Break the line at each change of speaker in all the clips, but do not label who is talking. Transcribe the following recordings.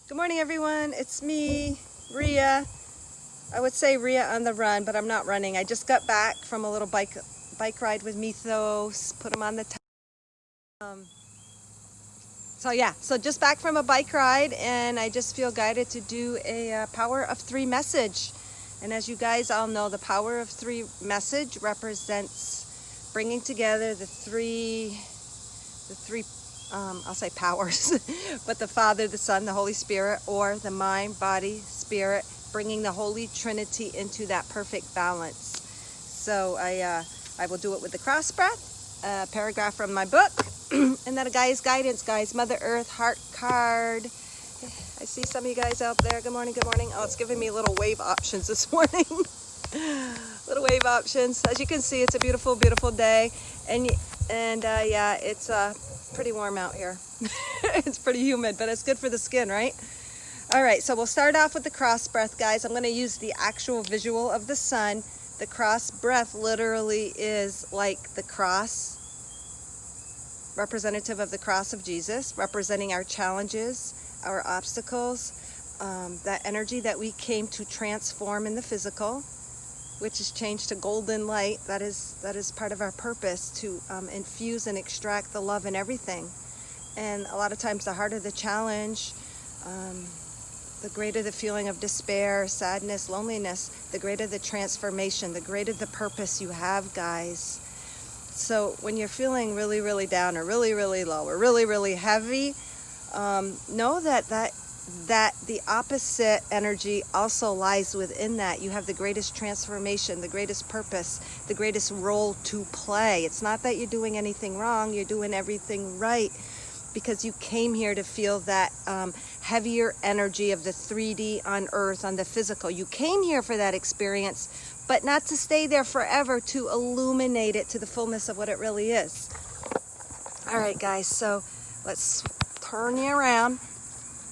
Good morning, everyone. It's me, Ria. I would say Ria on the run, but I'm not running. I just got back from a little bike ride with Mythos. Put him on the so just back from a bike ride, and I just feel guided to do a Power of Three message. And as you guys all know, the Power of Three message represents bringing together the three I'll say powers, but the Father, the Son, the Holy Spirit, or the mind, body, spirit, bringing the Holy Trinity into that perfect balance. So I will do it with the cross breath, a paragraph from my book, and then a guy's guidance, guys. Mother Earth, heart card. I see some of you guys out there. Good morning, good morning. Oh, it's giving me little wave options this morning. Little wave options. As you can see, it's a beautiful, beautiful day, and yeah, it's pretty warm out here. It's pretty humid, but it's good for the skin, right? All right, so we'll start off with the cross breath, guys. I'm going to use the actual visual of the sun. The cross breath literally is like the cross, representative of the cross of Jesus, representing our challenges, our obstacles, that energy that we came to transform in the physical, which is changed to golden light. That is part of our purpose, to infuse and extract the love in everything. And a lot of times the harder the challenge, the greater the feeling of despair, sadness, loneliness, the greater the transformation, the greater the purpose you have, guys. So when you're feeling really, really down, or really, really low, or really, really heavy, know that the opposite energy also lies within that. You have the greatest transformation, the greatest purpose, the greatest role to play. It's not that you're doing anything wrong, you're doing everything right, because you came here to feel that heavier energy of the 3D on earth, on the physical. You came here for that experience, but not to stay there forever, to illuminate it to the fullness of what it really is. All right, guys, so let's turn you around.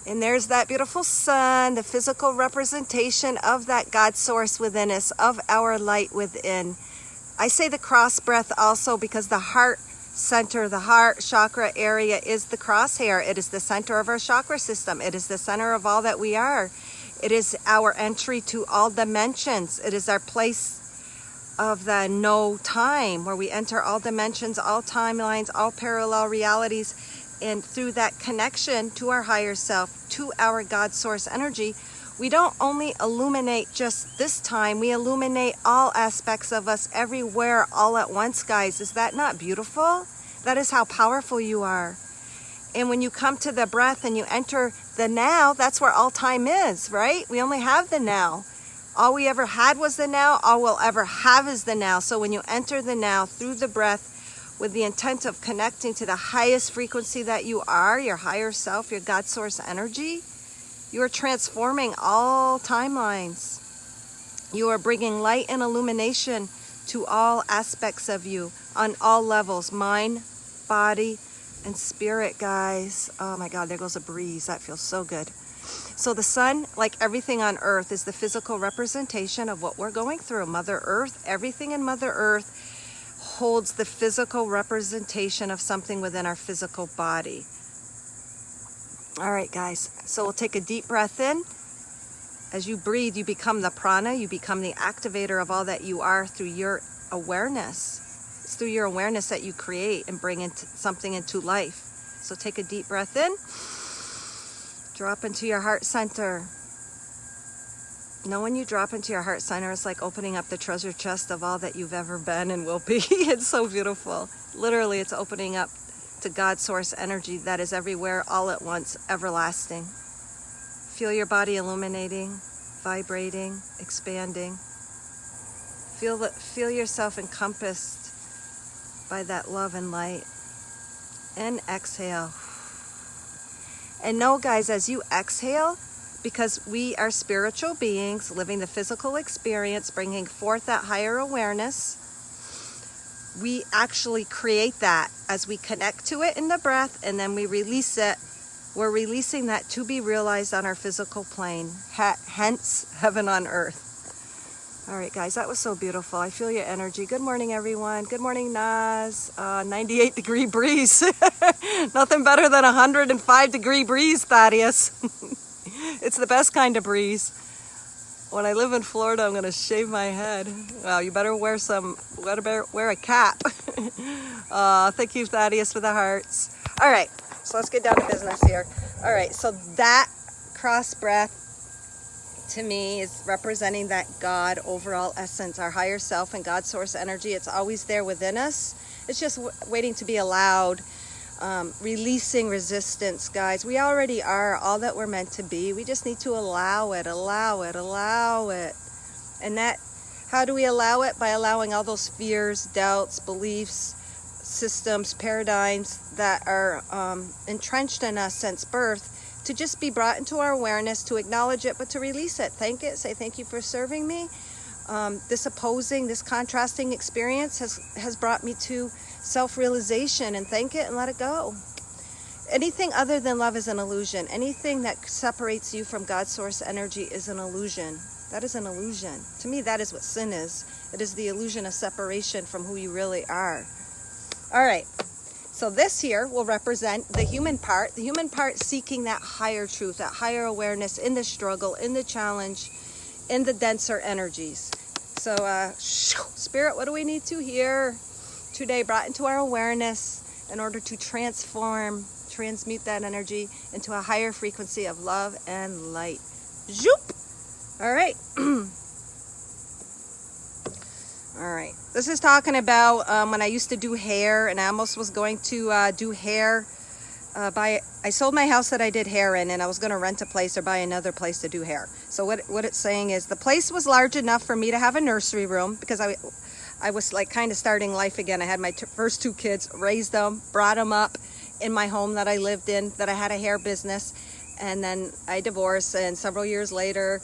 And there's that beautiful sun, the physical representation of that God source within us, of our light within. I say the cross breath also because the heart center, the heart chakra area is the crosshair. It is the center of our chakra system. It is the center of all that we are. It is our entry to all dimensions. It is our place of the no time, where we enter all dimensions, all timelines, all parallel realities. And through that connection to our higher self, to our God source energy, we don't only illuminate just this time, we illuminate all aspects of us everywhere, all at once, guys. Is that not beautiful? That is how powerful you are. And when you come to the breath and you enter the now, that's where all time is, right? We only have the now. All we ever had was the now. All we'll ever have is the now. So when you enter the now through the breath, with the intent of connecting to the highest frequency that you are, your higher self, your God source energy, you are transforming all timelines. You are bringing light and illumination to all aspects of you on all levels, mind, body, and spirit, guys. Oh my God, there goes a breeze. That feels so good. So the sun, like everything on earth, is the physical representation of what we're going through. Mother Earth, everything in Mother Earth holds the physical representation of something within our physical body. All right, guys, so we'll take a deep breath in. As you breathe, you become the prana, you become the activator of all that you are through your awareness. It's through your awareness that you create and bring something into life. So take a deep breath in, drop into your heart center. Know when you drop into your heart center, it's like opening up the treasure chest of all that you've ever been and will be. It's so beautiful. Literally, it's opening up to God source energy that is everywhere, all at once, everlasting. Feel your body illuminating, vibrating, expanding. Feel yourself encompassed by that love and light. And exhale. And know, guys, as you exhale, because we are spiritual beings living the physical experience, bringing forth that higher awareness, we actually create that as we connect to it in the breath, and then we release it. We're releasing that to be realized on our physical plane, hence heaven on earth. All right, guys, that was so beautiful. I feel your energy. Good morning, everyone. Good morning, Naz. 98-degree breeze. Nothing better than a 105-degree breeze, Thaddeus. It's the best kind of breeze. When I live in Florida, I'm going to shave my head. Well, you better wear wear a cap. Thank you, Thaddeus, for the hearts. All right, so let's get down to business here. All right, so that cross breath to me is representing that God overall essence, our higher self and God source energy. It's always there within us. It's just waiting to be allowed. Releasing resistance, guys. We already are all that we're meant to be. We just need to allow it. And that, how do we allow it? By allowing all those fears, doubts, beliefs, systems, paradigms that are entrenched in us since birth to just be brought into our awareness, to acknowledge it, but to release it. Thank it. Say, thank you for serving me. This opposing, this contrasting experience has brought me to self-realization, and thank it and let it go. Anything other than love is an illusion. Anything that separates you from God's source energy is an illusion. That is an illusion. To me, that is what sin is. It is the illusion of separation from who you really are. All right. So this here will represent the human part seeking that higher truth, that higher awareness in the struggle, in the challenge, in the denser energies. So, Spirit, what do we need to hear today, brought into our awareness in order to transmute that energy into a higher frequency of love and light? Zoop! All right. All right. This is talking about when I used to do hair, and I almost was going to do hair. I sold my house that I did hair in, and I was going to rent a place or buy another place to do hair. So what it's saying is the place was large enough for me to have a nursery room, because I was like kind of starting life again. I had my first two kids, raised them, brought them up in my home that I lived in, that I had a hair business, and then I divorced, and several years later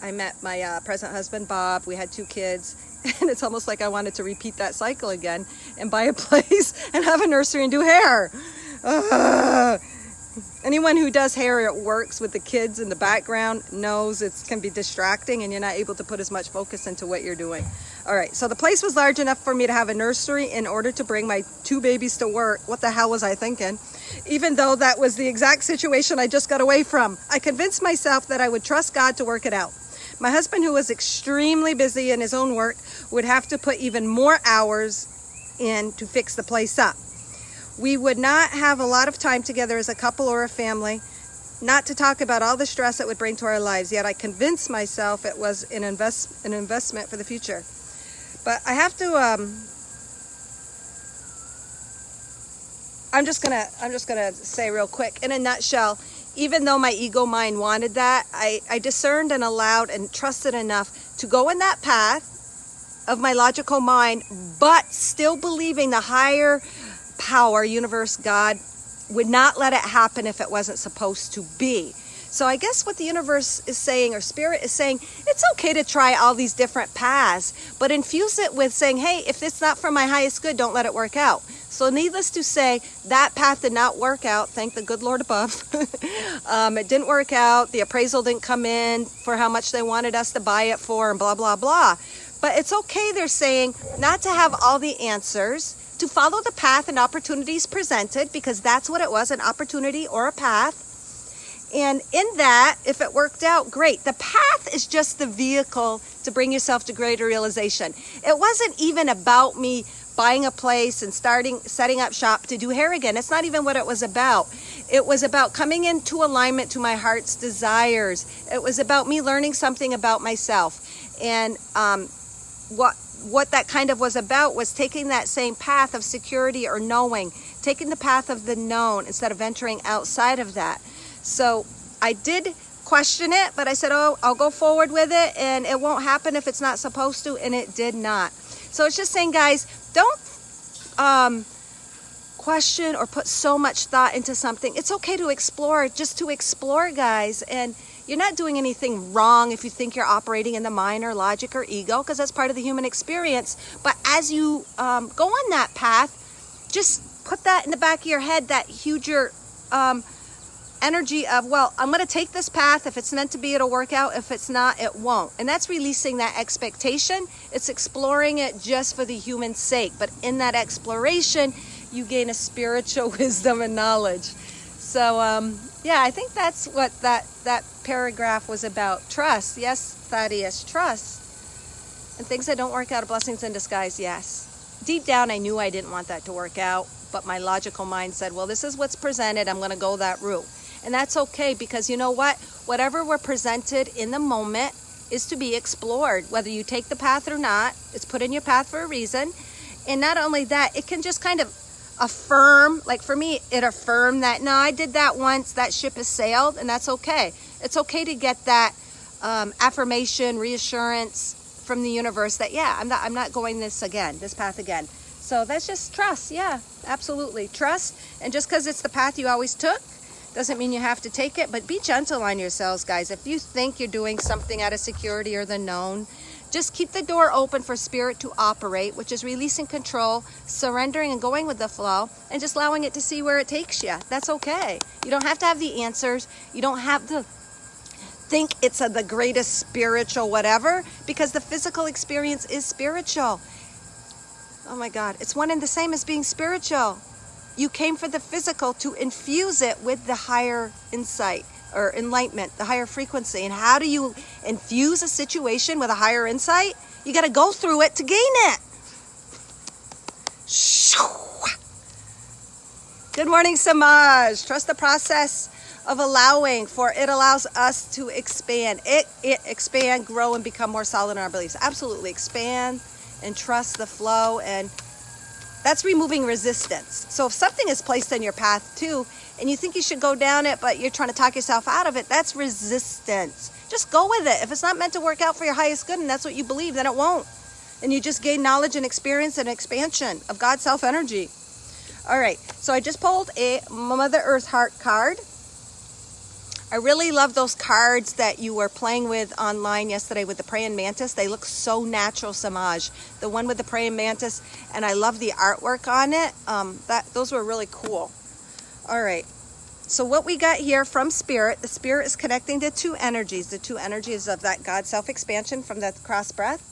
I met my present husband, Bob. We had two kids, and it's almost like I wanted to repeat that cycle again and buy a place and have a nursery and do hair. Anyone who does hair at works with the kids in the background knows it can be distracting, and you're not able to put as much focus into what you're doing. All right, so the place was large enough for me to have a nursery in order to bring my two babies to work. What the hell was I thinking? Even though that was the exact situation I just got away from. I convinced myself that I would trust God to work it out. My husband, who was extremely busy in his own work, would have to put even more hours in to fix the place up. We would not have a lot of time together as a couple or a family, not to talk about all the stress it would bring to our lives. Yet I convinced myself it was an investment for the future. But I have to, I'm just gonna say real quick, in a nutshell, even though my ego mind wanted that, I discerned and allowed and trusted enough to go in that path of my logical mind, but still believing the higher power, universe, God, would not let it happen if it wasn't supposed to be. So I guess what the universe is saying, or spirit is saying, it's okay to try all these different paths, but infuse it with saying, hey, if it's not for my highest good, don't let it work out. So needless to say, that path did not work out. Thank the good Lord above. It didn't work out. The appraisal didn't come in for how much they wanted us to buy it for, and blah, blah, blah. But it's okay, they're saying, not to have all the answers, to follow the path and opportunities presented, because that's what it was, an opportunity or a path. And in that, if it worked out, great. The path is just the vehicle to bring yourself to greater realization. It wasn't even about me buying a place and setting up shop to do hair again. It's not even what it was about. It was about coming into alignment to my heart's desires. It was about me learning something about myself. And what that kind of was about was taking that same path of security or knowing, taking the path of the known instead of venturing outside of that. So I did question it, but I said, oh, I'll go forward with it, and it won't happen if it's not supposed to, and it did not. So it's just saying, guys, don't question or put so much thought into something. It's okay to explore, just to explore, guys, and you're not doing anything wrong if you think you're operating in the mind or logic or ego, because that's part of the human experience. But as you go on that path, just put that in the back of your head, that huger energy of, well, I'm going to take this path. If it's meant to be, it'll work out. If it's not, it won't. And that's releasing that expectation. It's exploring it just for the human sake. But in that exploration, you gain a spiritual wisdom and knowledge. So Yeah, I think that's what that paragraph was about. Trust. Yes, Thaddeus, trust. And things that don't work out are blessings in disguise, yes. Deep down, I knew I didn't want that to work out, but my logical mind said, well, this is what's presented. I'm going to go that route. And that's okay, because you know what? Whatever we're presented in the moment is to be explored. Whether you take the path or not, it's put in your path for a reason. And not only that, it can just kind of affirm, like for me, it affirmed that, no, I did that once, that ship has sailed, and that's okay. It's okay to get that affirmation, reassurance from the universe that, yeah, I'm not going this path again. So that's just trust. Yeah, absolutely. Trust. And just because it's the path you always took doesn't mean you have to take it, but be gentle on yourselves, guys. If you think you're doing something out of security or the known, just keep the door open for spirit to operate, which is releasing control, surrendering and going with the flow, and just allowing it to see where it takes you. That's okay. You don't have to have the answers. You don't have to think it's the greatest spiritual whatever, because the physical experience is spiritual. Oh my God, it's one and the same as being spiritual. You came for the physical to infuse it with the higher insight or enlightenment, the higher frequency. And how do you infuse a situation with a higher insight? You got to go through it to gain it. Good morning, Samaj. Trust the process of allowing, for it allows us to expand. It expand, grow, and become more solid in our beliefs. Absolutely. Expand and trust the flow, and that's removing resistance. So if something is placed in your path too, and you think you should go down it, but you're trying to talk yourself out of it, that's resistance. Just go with it. If it's not meant to work out for your highest good and that's what you believe, then it won't. And you just gain knowledge and experience and expansion of God's self-energy. All right, so I just pulled a Mother Earth Heart card. I really love those cards that you were playing with online yesterday with the praying mantis. They look so natural, Samaj. The one with the praying mantis, and I love the artwork on it. Those were really cool. All right. So what we got here from Spirit, the Spirit is connecting the two energies. The two energies of that God self-expansion from that cross breath.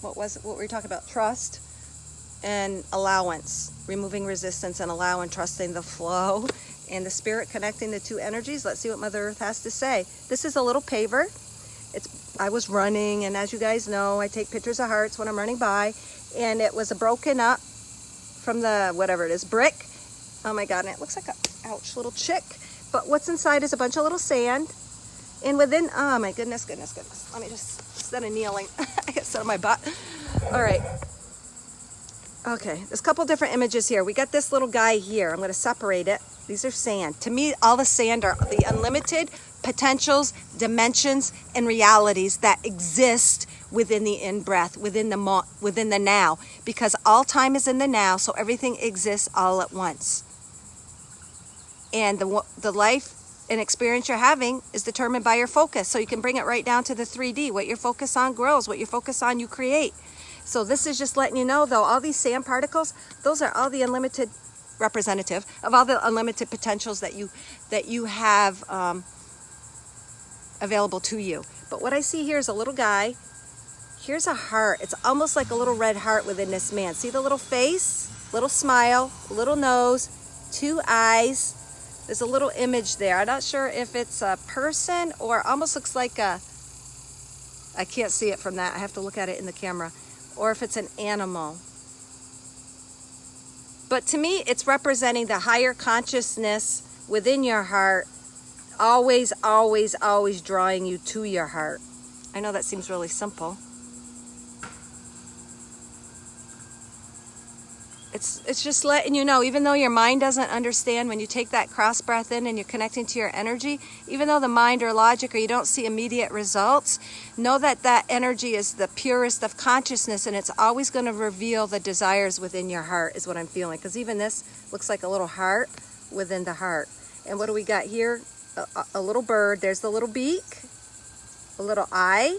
What were we talking about? Trust and allowance. Removing resistance and allow and trusting the flow. And the Spirit connecting the two energies. Let's see what Mother Earth has to say. This is a little paver. I was running, and as you guys know, I take pictures of hearts when I'm running by, and it was broken up from the, whatever it is, brick. Oh my God, and it looks like a, ouch, little chick. But what's inside is a bunch of little sand. And within, oh my goodness. Let me just, instead of kneeling, I got to sit on my butt. All right. Okay, there's a couple different images here. We got this little guy here. I'm going to separate it. These are sand. To me, all the sand are the unlimited potentials, dimensions, and realities that exist within the in-breath, within the now. Because all time is in the now, so everything exists all at once. And the life and experience you're having is determined by your focus. So you can bring it right down to the 3D. What you focus on grows. What you focus on, you create. So this is just letting you know, though, all these sand particles, those are all the unlimited representative of all the unlimited potentials that you have available to you. But what I see here is a little guy. Here's a heart. It's almost like a little red heart within this man. See the little face, little smile, little nose, two eyes. There's a little image there. I'm not sure if it's a person or almost looks like a, I can't see it from that. I have to look at it in the camera. Or if it's an animal. But to me, it's representing the higher consciousness within your heart, always, always, always drawing you to your heart. I know that seems really simple. It's just letting you know, even though your mind doesn't understand, when you take that cross breath in and you're connecting to your energy, even though the mind or logic or you don't see immediate results, know that that energy is the purest of consciousness, and it's always going to reveal the desires within your heart, is what I'm feeling. Because even this looks like a little heart within the heart. And what do we got here? A little bird. There's the little beak, a little eye,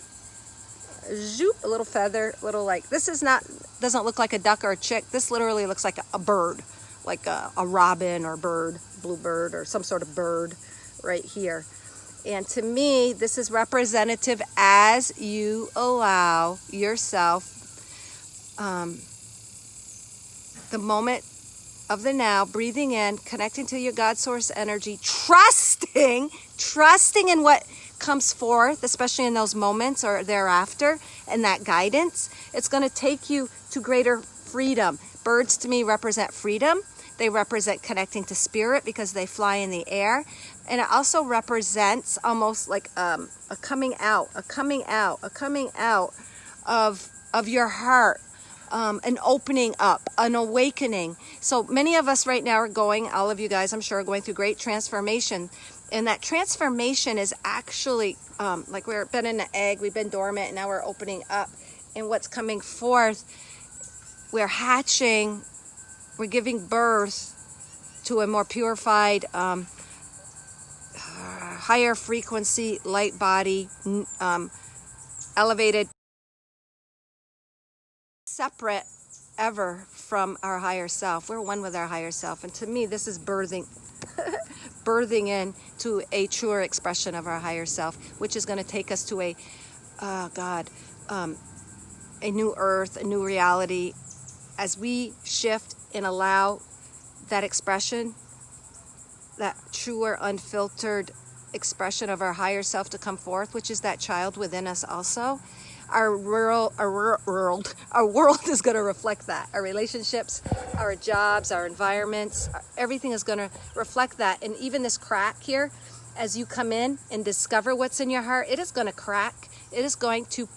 zoop, a little feather, little like, this is not, doesn't look like a duck or a chick. This literally looks like a bird, like a robin or bird, bluebird or some sort of bird right here. And to me, this is representative as you allow yourself the moment of the now, breathing in, connecting to your God source energy, trusting in what comes forth, especially in those moments or thereafter, and that guidance. It's going to take you to greater freedom. Birds to me represent freedom. They represent connecting to spirit because they fly in the air. And it also represents almost like a coming out of your heart. An opening up, an awakening. So many of us right now are going, all of you guys I'm sure are going through great transformation. And that transformation is actually like we've been in an egg, we've been dormant, and now we're opening up. And what's coming forth, we're hatching, we're giving birth to a more purified, higher frequency, light body, elevated, separate ever from our higher self. We're one with our higher self. And to me, this is birthing in to a truer expression of our higher self, which is going to take us to a new earth, a new reality, as we shift and allow that expression, that truer, unfiltered expression of our higher self to come forth, which is that child within us also. Our world is going to reflect that. Our relationships, our jobs, our environments, everything is going to reflect that. And even this crack here, as you come in and discover what's in your heart, it is going to crack. It is going to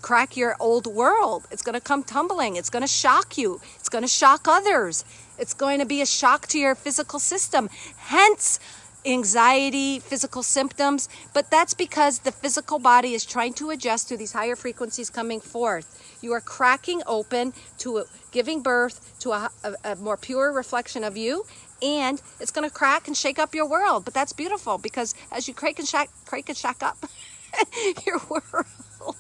crack your old world. It's going to come tumbling. It's going to shock you. It's going to shock others. It's going to be a shock to your physical system. Hence, anxiety, physical symptoms, but that's because the physical body is trying to adjust to these higher frequencies coming forth. You are cracking open to giving birth to a more pure reflection of you, and it's going to crack and shake up your world. But that's beautiful, because as you crack and shack up your world,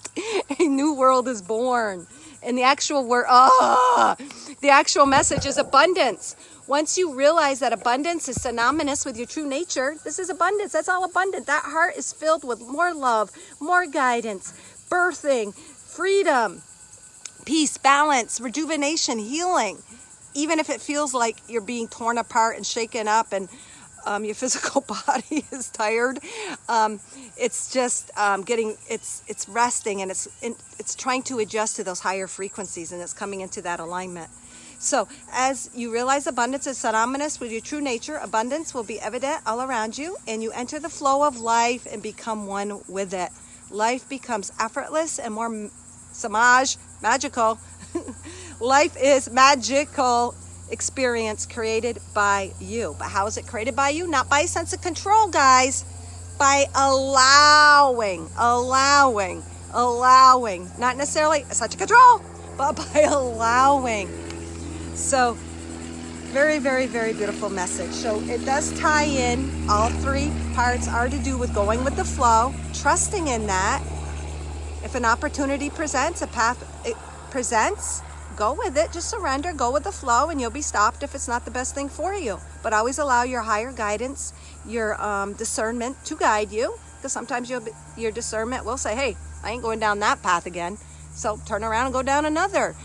a new world is born. And the actual word, the actual message is abundance. Once you realize that abundance is synonymous with your true nature, this is abundance. That's all abundant. That heart is filled with more love, more guidance, birthing, freedom, peace, balance, rejuvenation, healing. Even if it feels like you're being torn apart and shaken up and your physical body is tired, it's just it's resting, and it's trying to adjust to those higher frequencies, and it's coming into that alignment. So as you realize abundance is synonymous with your true nature, abundance will be evident all around you, and you enter the flow of life and become one with it. Life becomes effortless and more magical. Life is magical experience created by you. But how is it created by you? Not by a sense of control, guys. By allowing. Not necessarily such a control, but by allowing. So, very, very, very beautiful message. So it does tie in. All three parts are to do with going with the flow, trusting in that. If an opportunity presents, a path it presents, go with it. Just surrender, go with the flow, and you'll be stopped if it's not the best thing for you. But always allow your higher guidance, your discernment to guide you. Because sometimes your discernment will say, hey, I ain't going down that path again. So turn around and go down another.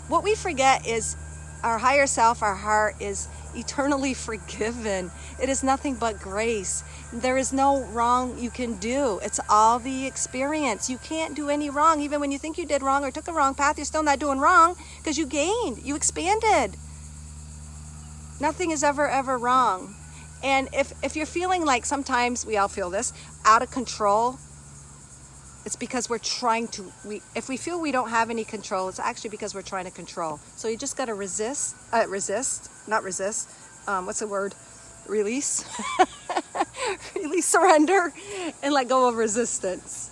What we forget is our higher self, our heart, is eternally forgiven. It is nothing but grace. There is no wrong you can do. It's all the experience. You can't do any wrong. Even when you think you did wrong or took a wrong path, you're still not doing wrong, because you gained, you expanded. Nothing is ever wrong. And if you're feeling like, sometimes we all feel this, out of control, it's because we're trying to, if we feel we don't have any control, it's actually because we're trying to control. So you just got to release, release, surrender, and let go of resistance.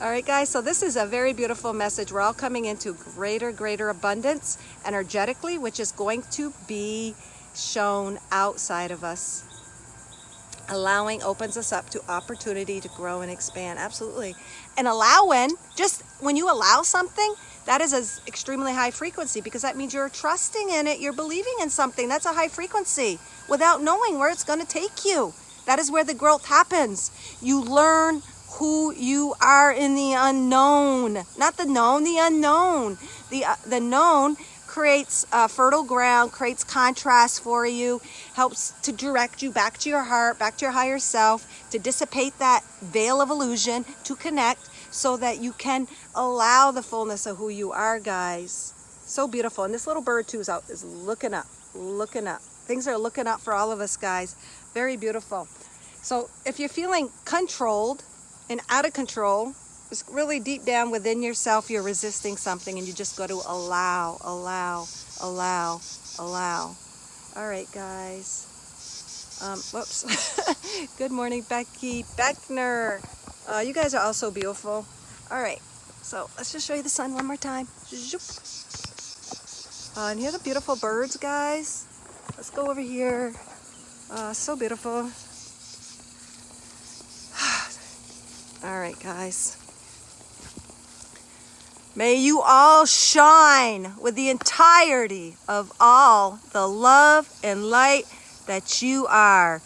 All right, guys, so this is a very beautiful message. We're all coming into greater abundance energetically, which is going to be shown outside of us. Allowing opens us up to opportunity to grow and expand. Absolutely. And allowing, just when you allow something, that is an extremely high frequency, because that means you're trusting in it. You're believing in something. That's a high frequency without knowing where it's going to take you. That is where the growth happens. You learn who you are in the unknown. Not the known, the unknown. The known creates fertile ground, creates contrast for you, helps to direct you back to your heart, back to your higher self, to dissipate that veil of illusion, to connect so that you can allow the fullness of who you are, guys. So beautiful. And this little bird too is looking up, looking up. Things are looking up for all of us, guys. Very beautiful. So if you're feeling controlled and out of control, it's really deep down within yourself, you're resisting something, and you just go to allow, allow, allow, allow. All right, guys. Whoops. Good morning, Becky Beckner. You guys are all so beautiful. All right, so let's just show you the sun one more time. Zoop. And here are the beautiful birds, guys. Let's go over here. So beautiful. All right, guys. May you all shine with the entirety of all the love and light that you are.